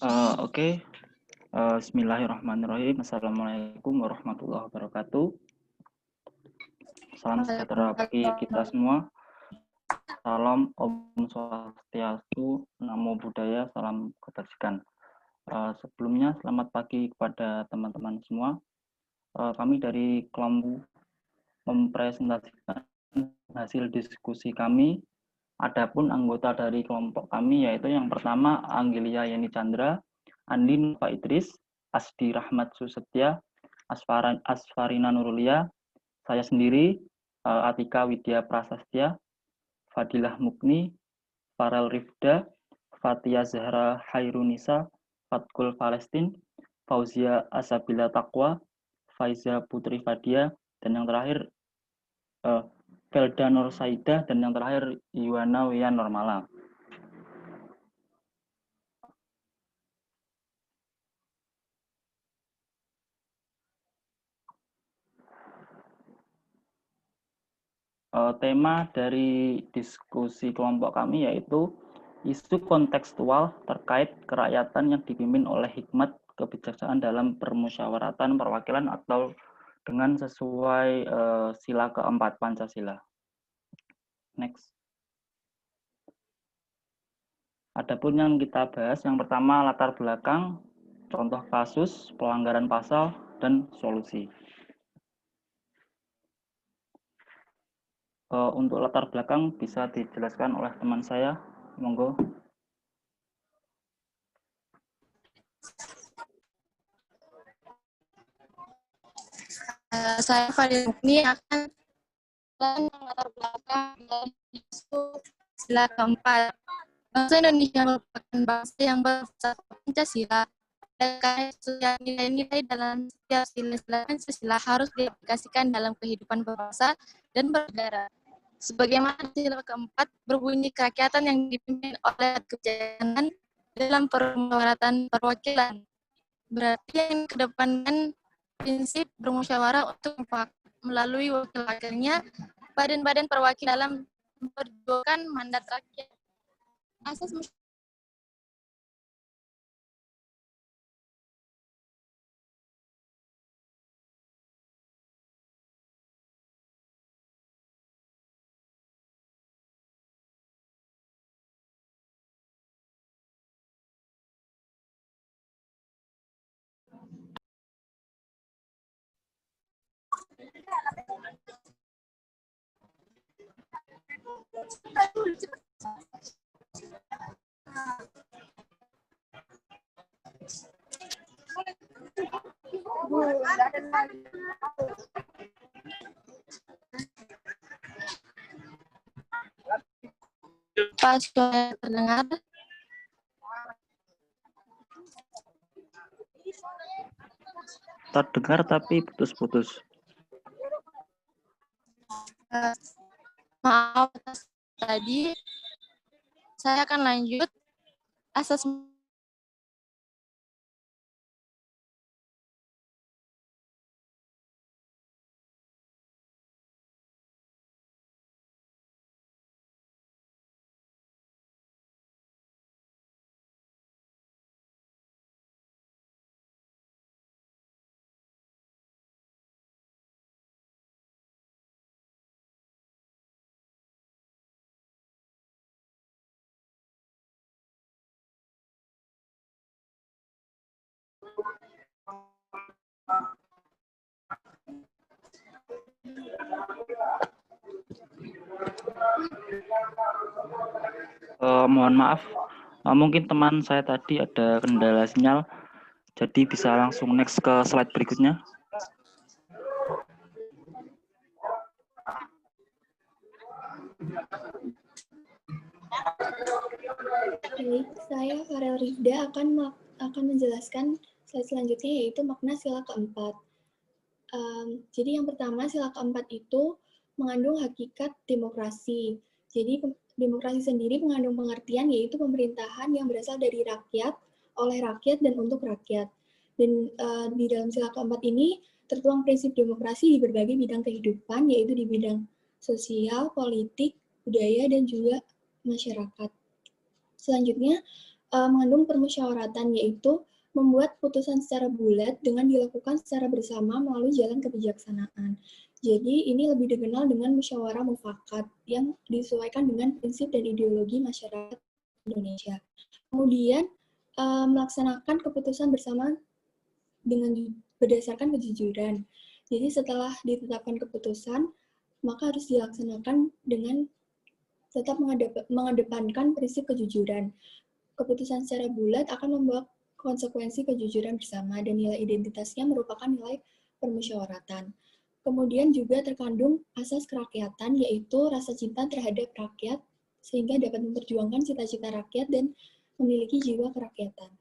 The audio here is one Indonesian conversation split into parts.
Oke. Bismillahirrahmanirrahim. Assalamualaikum warahmatullahi wabarakatuh. Salam sejahtera bagi kita semua. Salam Om Swastiastu, Namo Buddhaya, salam kebajikan. Sebelumnya selamat pagi kepada teman-teman semua. Kami dari kelompok mempresentasikan hasil diskusi kami. Adapun anggota dari kelompok kami yaitu yang pertama Anggelia Yeni Chandra, Andi Nova Idris, Asdi Rahmat Susetya, Asfarina Nurulia, saya sendiri, Atika Widya Prasastya, Fadilah Mukni, Farel Rifda, Fatia Zahra Hairunisa, Fatkul Palestin, Fauzia Asabila Taqwa, Faiza Putri Fadia, dan yang terakhir Felda Nur Saidah, dan yang terakhir Yuwana Wian Normala. Tema dari diskusi kelompok kami yaitu isu kontekstual terkait kerakyatan yang dipimpin oleh hikmat kebijaksanaan dalam permusyawaratan perwakilan atau dengan sesuai sila keempat Pancasila. Next. Adapun yang kita bahas, yang pertama latar belakang, contoh kasus, pelanggaran pasal, dan solusi. Untuk latar belakang bisa dijelaskan oleh teman saya, monggo. Saya Fadil Mukni akan latar belakang isu sila keempat. Bangsa Indonesia merupakan bangsa yang bersatu Pancasila. Karena setiap nilai-nilai dalam setiap sila Pancasila harus diaplikasikan dalam kehidupan berbangsa dan bernegara. Sebagaimana sila keempat berbunyi kerakyatan yang dipimpin oleh kebijaksanaan dalam permusyawaratan perwakilan. Berarti yang kedepankan prinsip bermusyawarah untuk melalui wakil-wakilnya badan-badan perwakilan dalam memperjuangkan mandat rakyat. Asas Pak suara terdengar? Terdengar tapi putus-putus. Maaf tadi. Saya akan lanjut. Asas Mohon maaf, mungkin teman saya tadi ada kendala sinyal, jadi bisa langsung next ke slide berikutnya. Baik, saya Farel Rifda akan menjelaskan slide selanjutnya yaitu makna sila keempat. Jadi yang pertama sila keempat itu mengandung hakikat demokrasi. Jadi demokrasi sendiri mengandung pengertian yaitu pemerintahan yang berasal dari rakyat, oleh rakyat, dan untuk rakyat. Dan di dalam sila keempat ini tertuang prinsip demokrasi di berbagai bidang kehidupan, yaitu di bidang sosial, politik, budaya, dan juga masyarakat. Selanjutnya, mengandung permusyawaratan, yaitu membuat putusan secara bulat dengan dilakukan secara bersama melalui jalan kebijaksanaan. Jadi ini lebih dikenal dengan musyawarah mufakat yang disesuaikan dengan prinsip dan ideologi masyarakat Indonesia. Kemudian melaksanakan keputusan bersama dengan berdasarkan kejujuran. Jadi setelah ditetapkan keputusan, maka harus dilaksanakan dengan tetap mengedepankan prinsip kejujuran. Keputusan secara bulat akan membawa konsekuensi kejujuran bersama dan nilai identitasnya merupakan nilai permusyawaratan. Kemudian juga terkandung asas kerakyatan, yaitu rasa cinta terhadap rakyat, sehingga dapat memperjuangkan cita-cita rakyat dan memiliki jiwa kerakyatan.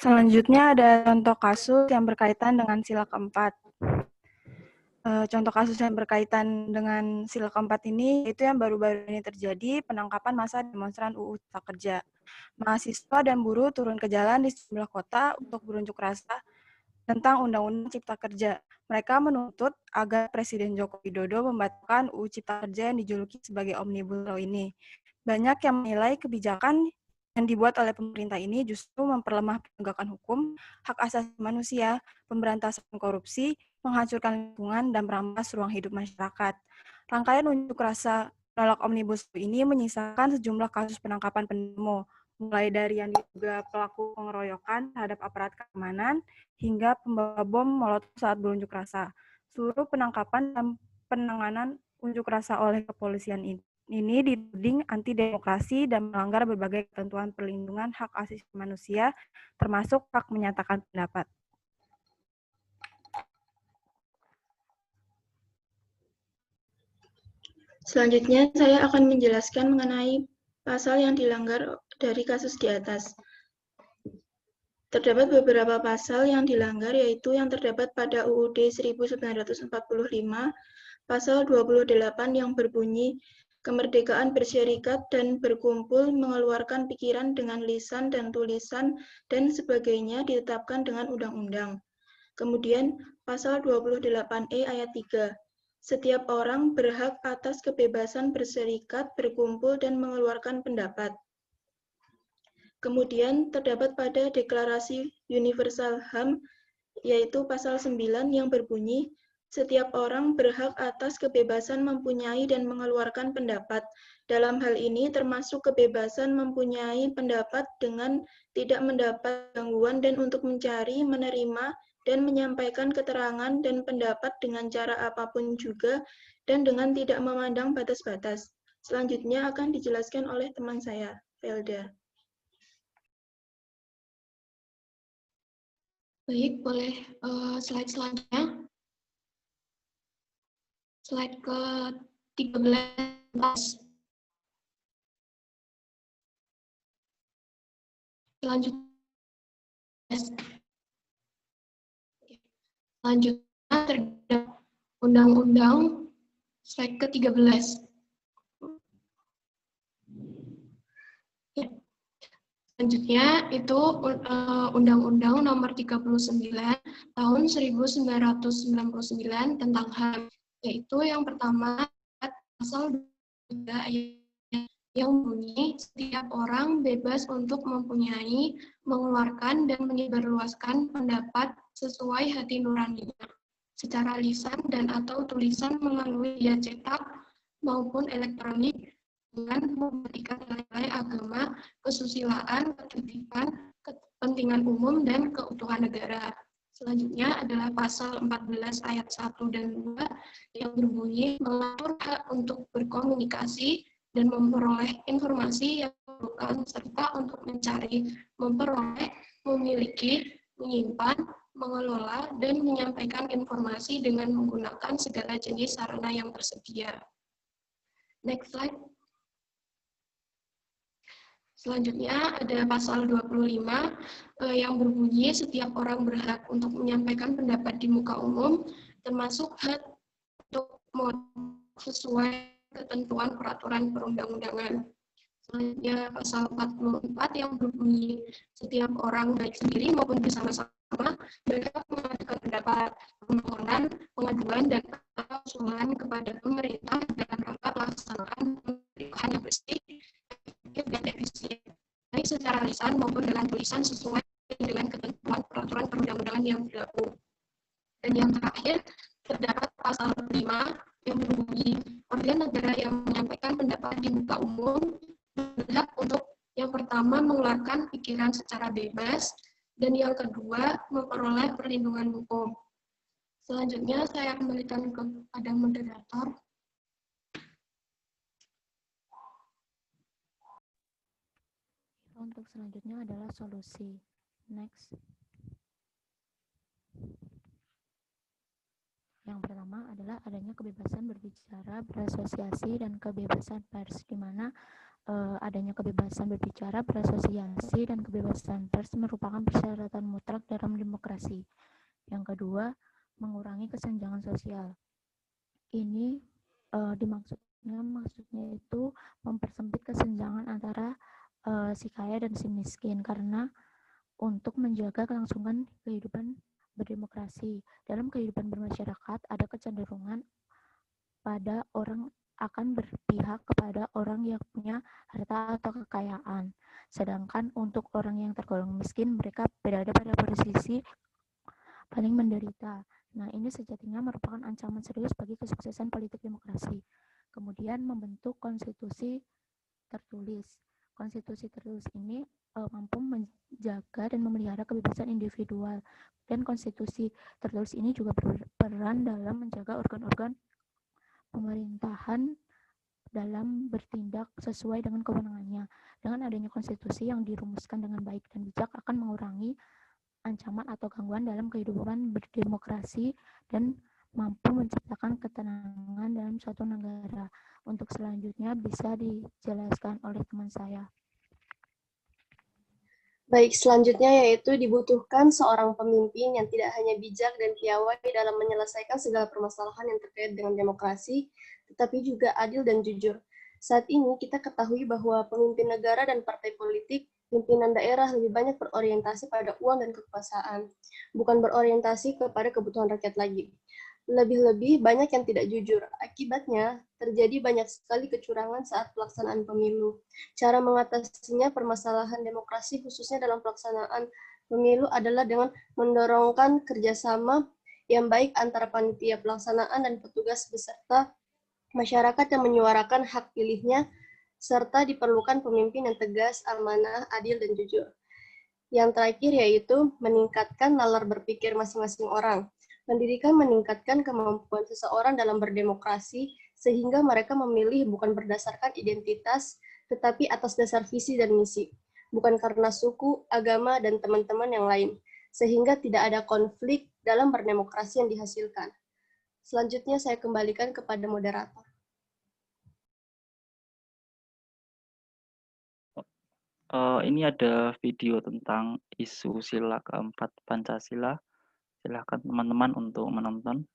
Selanjutnya ada contoh kasus yang berkaitan dengan sila keempat. Contoh kasus yang berkaitan dengan sila keempat ini, itu yang baru-baru ini terjadi, penangkapan massa demonstran UU Cipta Kerja. Mahasiswa dan buruh turun ke jalan di sejumlah kota untuk berunjuk rasa tentang Undang-Undang Cipta Kerja. Mereka menuntut agar Presiden Joko Widodo membatalkan UU Cipta Kerja yang dijuluki sebagai Omnibus Law ini. Banyak yang menilai kebijakan yang dibuat oleh pemerintah ini justru memperlemah penegakan hukum, hak asasi manusia, pemberantasan korupsi, menghancurkan lingkungan, dan merampas ruang hidup masyarakat. Rangkaian unjuk rasa menolak Omnibus Law ini menyisakan sejumlah kasus penangkapan pendemo, mulai dari yang diduga pelaku pengeroyokan terhadap aparat keamanan, hingga pembawa bom molotov saat berunjuk rasa. Seluruh penangkapan dan penanganan unjuk rasa oleh kepolisian ini dituding anti-demokrasi dan melanggar berbagai ketentuan perlindungan hak asasi manusia, termasuk hak menyatakan pendapat. Selanjutnya, saya akan menjelaskan mengenai pasal yang dilanggar dari kasus di atas. Terdapat beberapa pasal yang dilanggar, yaitu yang terdapat pada UUD 1945, pasal 28 yang berbunyi, kemerdekaan bersyarikat dan berkumpul, mengeluarkan pikiran dengan lisan dan tulisan, dan sebagainya ditetapkan dengan undang-undang. Kemudian, pasal 28E ayat 3, setiap orang berhak atas kebebasan berserikat, berkumpul, dan mengeluarkan pendapat. Kemudian terdapat pada Deklarasi Universal HAM, yaitu pasal 9 yang berbunyi, setiap orang berhak atas kebebasan mempunyai dan mengeluarkan pendapat. Dalam hal ini termasuk kebebasan mempunyai pendapat dengan tidak mendapat gangguan dan untuk mencari, menerima, dan menyampaikan keterangan dan pendapat dengan cara apapun juga dan dengan tidak memandang batas-batas. Selanjutnya akan dijelaskan oleh teman saya, Felda. Baik, boleh slide selanjutnya. Slide ke-13. Selanjutnya terdapat Undang-Undang slide ke-13. Selanjutnya itu Undang-Undang Nomor 39 Tahun 1999 tentang HAM, yaitu yang pertama pasal 3 ayat yang bunyi setiap orang bebas untuk mempunyai, mengeluarkan, dan menyebarluaskan pendapat sesuai hati nuraninya, secara lisan dan atau tulisan melalui media cetak maupun elektronik, dengan memperhatikan nilai agama, kesusilaan, ketertiban, kepentingan umum, dan keutuhan negara. Selanjutnya adalah pasal 14 ayat 1 dan 2 yang berbunyi mengatur hak untuk berkomunikasi dan memperoleh informasi yang diperlukan serta untuk mencari, memperoleh, memiliki, menyimpan, mengelola, dan menyampaikan informasi dengan menggunakan segala jenis sarana yang tersedia. Next slide. Selanjutnya ada pasal 25 yang berbunyi setiap orang berhak untuk menyampaikan pendapat di muka umum, termasuk hak untuk sesuai ketentuan peraturan perundang-undangan. Selanjutnya pasal 44 yang berbunyi setiap orang baik sendiri maupun bersama-sama pertama, mereka mengajukan pendapat, permohonan, pengaduan, dan usulan kepada pemerintah dalam rangka pelaksanaan pemerintahan yang bersih, efektif, dan efisien, baik secara lisan maupun dalam tulisan sesuai dengan ketentuan peraturan perundang-undangan yang berlaku. Dan yang terakhir, terdapat pasal 5 yang berbunyi, warga negara yang menyampaikan pendapat di muka umum berhak untuk yang pertama mengeluarkan pikiran secara bebas, dan yang kedua memperoleh perlindungan hukum. Selanjutnya saya kembalikan kepada moderator. Untuk selanjutnya adalah solusi. Next. Yang pertama adalah adanya kebebasan berbicara, berasosiasi, dan kebebasan pers, di mana adanya kebebasan berbicara, berasosiasi, dan kebebasan pers merupakan persyaratan mutlak dalam demokrasi. Yang kedua, mengurangi kesenjangan sosial. Ini maksudnya itu mempersempit kesenjangan antara si kaya dan si miskin, karena untuk menjaga kelangsungan kehidupan berdemokrasi. Dalam kehidupan bermasyarakat ada kecenderungan pada orang akan berpihak kepada orang yang punya harta atau kekayaan. Sedangkan untuk orang yang tergolong miskin, mereka berada pada posisi paling menderita. Nah, ini sejatinya merupakan ancaman serius bagi kesuksesan politik demokrasi. Kemudian membentuk konstitusi tertulis. Konstitusi tertulis ini mampu menjaga dan memelihara kebebasan individual, dan konstitusi tertulis ini juga berperan dalam menjaga organ-organ pemerintahan dalam bertindak sesuai dengan kewenangannya. Dengan adanya konstitusi yang dirumuskan dengan baik dan bijak akan mengurangi ancaman atau gangguan dalam kehidupan berdemokrasi dan mampu menciptakan ketenangan dalam suatu negara. Untuk selanjutnya bisa dijelaskan oleh teman saya. Baik, selanjutnya yaitu dibutuhkan seorang pemimpin yang tidak hanya bijak dan piawai dalam menyelesaikan segala permasalahan yang terkait dengan demokrasi, tetapi juga adil dan jujur. Saat ini kita ketahui bahwa pemimpin negara dan partai politik, pimpinan daerah lebih banyak berorientasi pada uang dan kekuasaan, bukan berorientasi kepada kebutuhan rakyat lagi. Lebih-lebih banyak yang tidak jujur. Akibatnya, terjadi banyak sekali kecurangan saat pelaksanaan pemilu. Cara mengatasinya permasalahan demokrasi khususnya dalam pelaksanaan pemilu adalah dengan mendorongkan kerjasama yang baik antara panitia pelaksanaan dan petugas beserta masyarakat yang menyuarakan hak pilihnya, serta diperlukan pemimpin yang tegas, amanah, adil, dan jujur. Yang terakhir yaitu meningkatkan nalar berpikir masing-masing orang. Pendidikan meningkatkan kemampuan seseorang dalam berdemokrasi, sehingga mereka memilih bukan berdasarkan identitas, tetapi atas dasar visi dan misi, bukan karena suku, agama, dan teman-teman yang lain, sehingga tidak ada konflik dalam berdemokrasi yang dihasilkan. Selanjutnya saya kembalikan kepada moderator. Ini ada video tentang isu sila keempat Pancasila. Silakan teman-teman untuk menonton.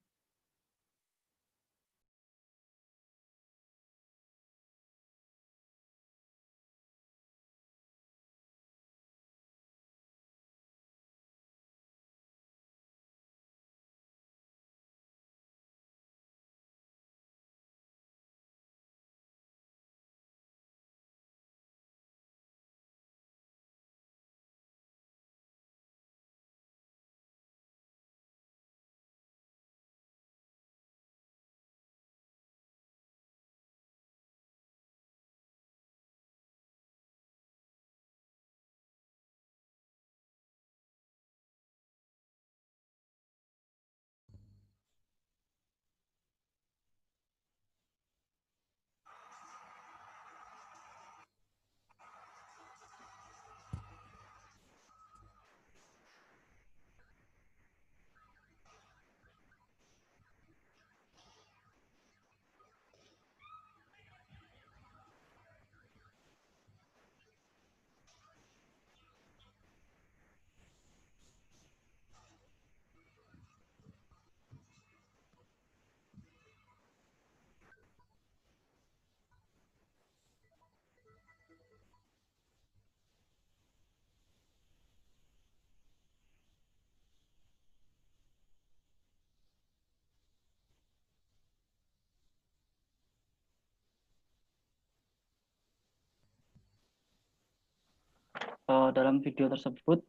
dalam video tersebut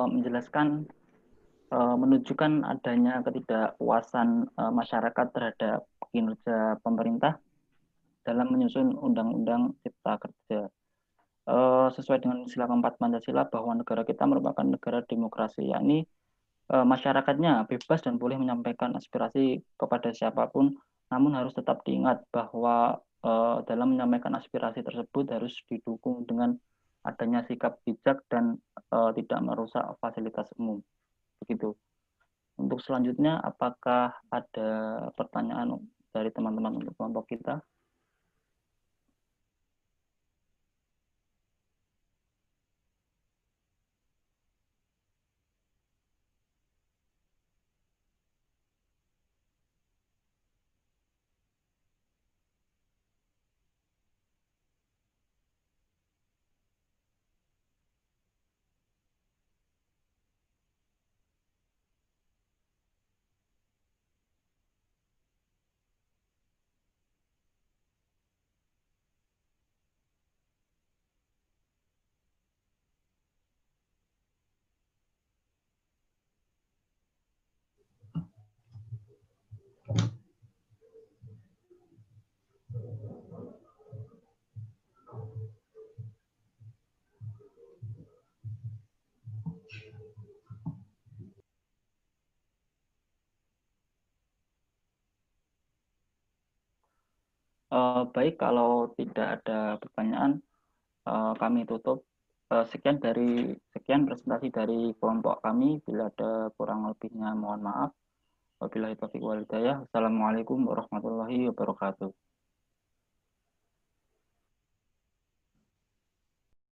menjelaskan menunjukkan adanya ketidakpuasan masyarakat terhadap kinerja pemerintah dalam menyusun Undang-Undang Cipta Kerja. Sesuai dengan sila keempat Pancasila bahwa negara kita merupakan negara demokrasi, yakni masyarakatnya bebas dan boleh menyampaikan aspirasi kepada siapapun, namun harus tetap diingat bahwa dalam menyampaikan aspirasi tersebut harus didukung dengan adanya sikap bijak dan tidak merusak fasilitas umum. Begitu. Untuk selanjutnya, apakah ada pertanyaan dari teman-teman untuk kelompok kita? Baik, kalau tidak ada pertanyaan, kami tutup. Sekian presentasi dari kelompok kami. Bila ada kurang lebihnya mohon maaf. Wabillahi taufiq wal hidayah. Assalamualaikum warahmatullahi wabarakatuh.